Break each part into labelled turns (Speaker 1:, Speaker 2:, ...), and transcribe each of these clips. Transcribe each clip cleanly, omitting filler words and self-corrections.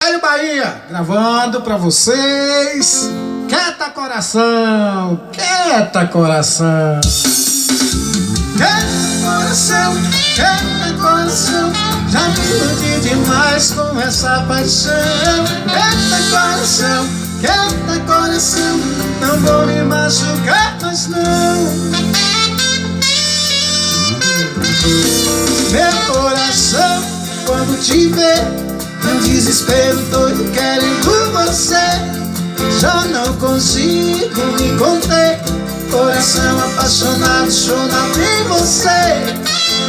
Speaker 1: Velho Bahia, gravando pra vocês. Quieta coração, quieta coração. Quieta coração, quieta coração. Já me iludi demais com essa paixão. Quieta coração, não vou me machucar mais não. Meu coração, quando te vê, um desespero doido querendo você. Já não consigo me conter. Coração apaixonado, chorando em você.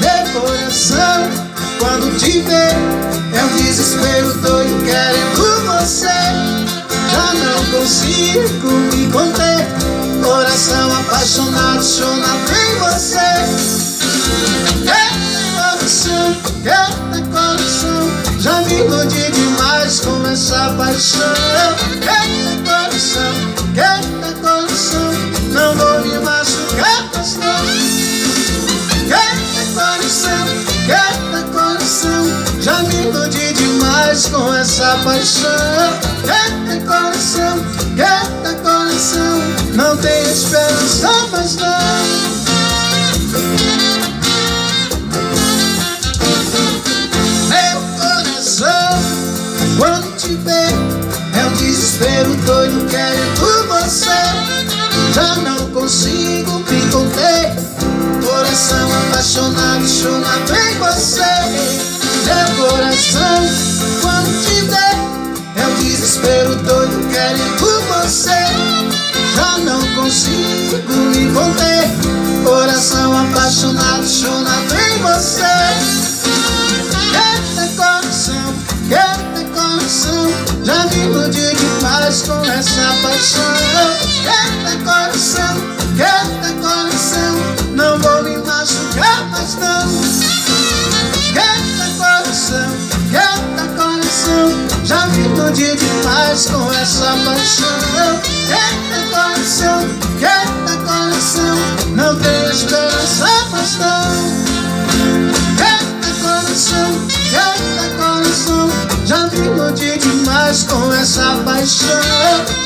Speaker 1: Meu coração, quando te vê, é um desespero doido querendo você. Já não consigo me conter. Coração apaixonado, chorando em você. Quieta coração, já me iludi demais com essa paixão. Quieta coração, não vou me machucar mais não. Quieta coração, já me iludi demais com essa paixão. Quieta coração, não tem esperança mais não. Quando te vê, é um desespero doido querendo você. Já não consigo me conter. Coração apaixonado, chorando em você. Meu coração, quando te vê, é um desespero doido querendo você. Já não consigo me conter. Coração apaixonado, chorando em você. Quieta coração, já me iludi demais com essa paixão. Quieta coração, não vou me machucar mais não. Quieta coração, já me iludi demais com essa paixão. Quieta coração, não tem esperança mais não. Quieta coração, já me iludi demais com essa paixão.